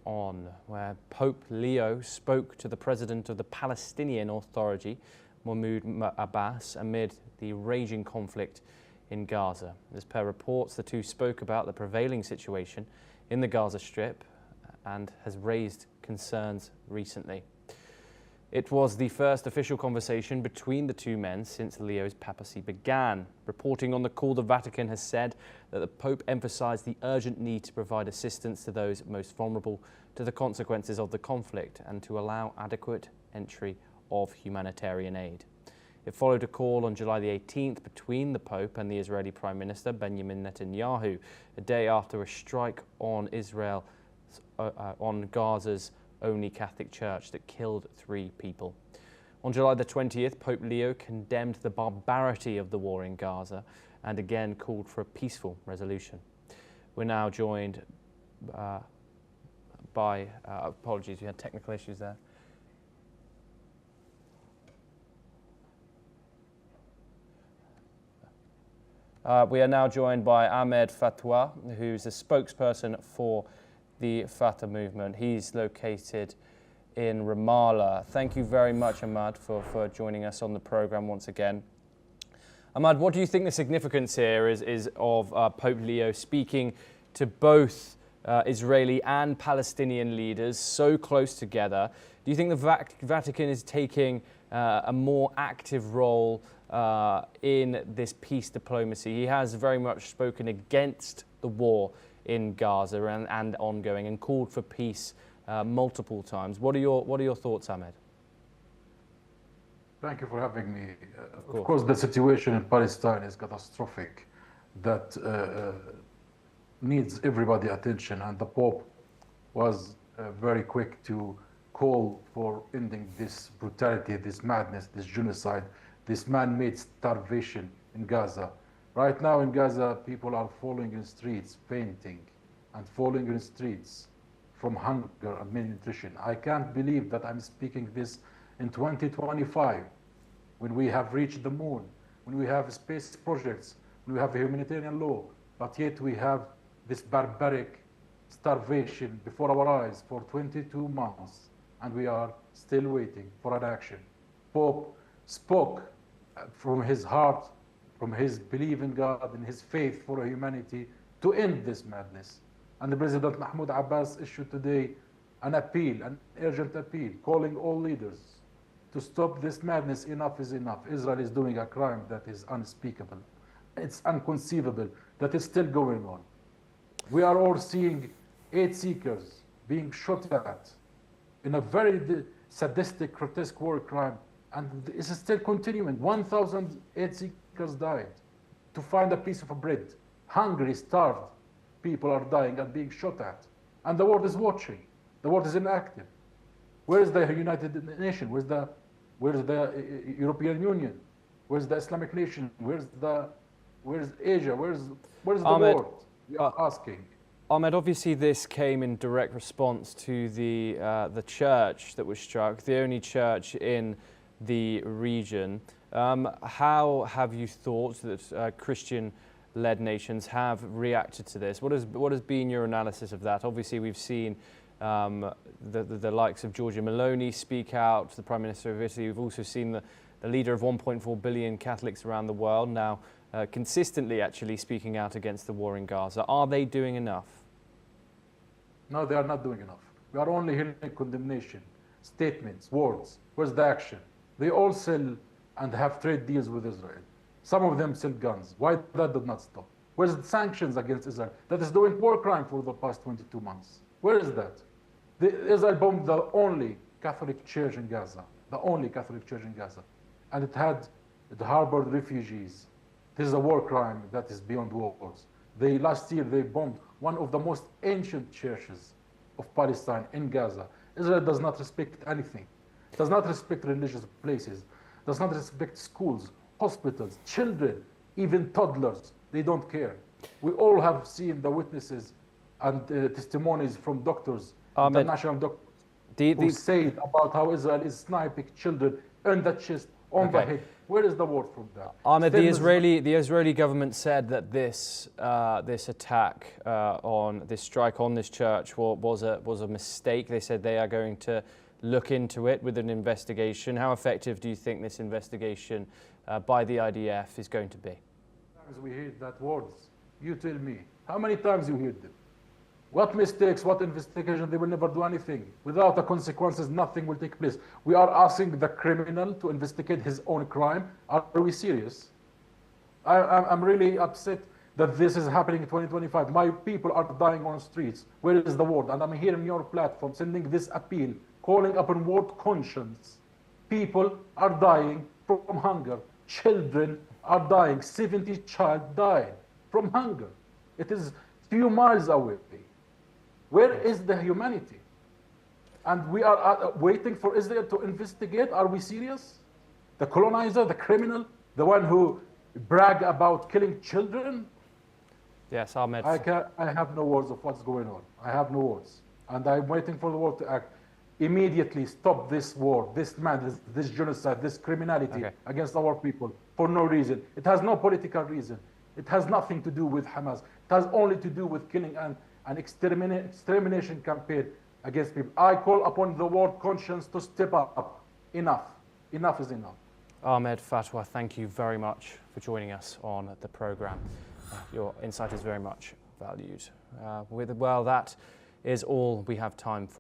on, where Pope Leo spoke to the president of the Palestinian Authority, Mahmoud Abbas, amid the raging conflict in Gaza. As per reports, the two spoke about the prevailing situation in the Gaza Strip and has raised concerns recently. It was the first official conversation between the two men since Leo's papacy began. Reporting on the call, the Vatican has said that the Pope emphasized the urgent need to provide assistance to those most vulnerable to the consequences of the conflict and to allow adequate entry of humanitarian aid. It followed a call on July the 18th between the Pope and the Israeli Prime Minister Benjamin Netanyahu, a day after a strike on on Gaza's only Catholic church that killed 3 people. On July the 20th, Pope Leo condemned the barbarity of the war in Gaza and again called for a peaceful resolution. We're now joined by, apologies, we had technical issues there. We are now joined by Ahmed Fatwa, who's a spokesperson for the Fatah movement. He's located in Ramallah. Thank you very much, Ahmad, for joining us on the program once again. Ahmad, what do you think the significance here is of Pope Leo speaking to both Israeli and Palestinian leaders so close together? Do you think the Vatican is taking a more active role in this peace diplomacy? He has very much spoken against the war in Gaza and ongoing, and called for peace multiple times. What are your thoughts, Ahmed? Thank you for having me. Of course, the situation in Palestine is catastrophic. That needs everybody's attention, and the Pope was very quick to call for ending this brutality, this madness, this genocide, this man-made starvation in Gaza. Right now in Gaza, people are falling in streets, fainting, and falling in streets from hunger and malnutrition. I can't believe that I'm speaking this in 2025, when we have reached the moon, when we have space projects, when we have a humanitarian law, but yet we have this barbaric starvation before our eyes for 22 months, and we are still waiting for an action. Pope spoke from his heart, from his belief in God and his faith for humanity to end this madness. And the President Mahmoud Abbas issued today an appeal, an urgent appeal, calling all leaders to stop this madness. Enough is enough. Israel is doing a crime that is unspeakable. It's inconceivable that is still going on. We are all seeing aid seekers being shot at in a very sadistic, grotesque war crime, and this is still continuing. 1,000 aid seekers died to find a piece of bread. Hungry, starved people are dying and being shot at. And the world is watching. The world is inactive. Where is the United Nations? Where's the European Union? Where's the Islamic nation? Where's Asia? Where's the Ahmed, world? We are asking. Ahmed, obviously this came in direct response to the church that was struck, the only church in the region. How have you thought that Christian-led nations have reacted to this? What has been your analysis of that? Obviously, we've seen the likes of Giorgia Meloni speak out, the Prime Minister of Italy. We've also seen the leader of 1.4 billion Catholics around the world now consistently actually speaking out against the war in Gaza. Are they doing enough? No, they are not doing enough. We are only hearing condemnation, statements, words. Where's the action? They all sell and have trade deals with Israel. Some of them sell guns. Why that did not stop? Where's the sanctions against Israel that is doing war crime for the past 22 months? Where is that? Israel bombed the only Catholic church in Gaza, the only Catholic church in Gaza. And it harbored refugees. This is a war crime that is beyond words. Last year, they bombed one of the most ancient churches of Palestine in Gaza. Israel does not respect anything, does not respect religious places, does not respect schools, hospitals, children, even toddlers. They don't care. We all have seen the witnesses and testimonies from doctors, international doctors, who say about how Israel is sniping children on the chest, on the head, Where is the word from that? Ahmed, the Israeli government said that this attack on this strike on this church was a mistake. They said they are going to look into it with an investigation. How effective do you think this investigation by the IDF is going to be? We hear that words. You tell me. How many times you heard them? What mistakes, what investigation, they will never do anything. Without the consequences, nothing will take place. We are asking the criminal to investigate his own crime. Are we serious? I'm really upset that this is happening in 2025. My people are dying on the streets. Where is the word? And I'm here on your platform sending this appeal, calling upon world conscience. People are dying from hunger. Children are dying. 70 child died from hunger. It is few miles away. Where is the humanity? And we are waiting for Israel to investigate. Are we serious? The colonizer, the criminal, the one who brag about killing children? Yes, Ahmed. I have no words of what's going on. I have no words. And I'm waiting for the world to act. Immediately stop this war, this madness, this genocide, this criminality against our people for no reason. It has no political reason. It has nothing to do with Hamas. It has only to do with killing and an extermination campaign against people. I call upon the world conscience to step up. Enough. Enough is enough. Ahmed Fatwa, thank you very much for joining us on the programme. Your insight is very much valued. Well, that is all we have time for.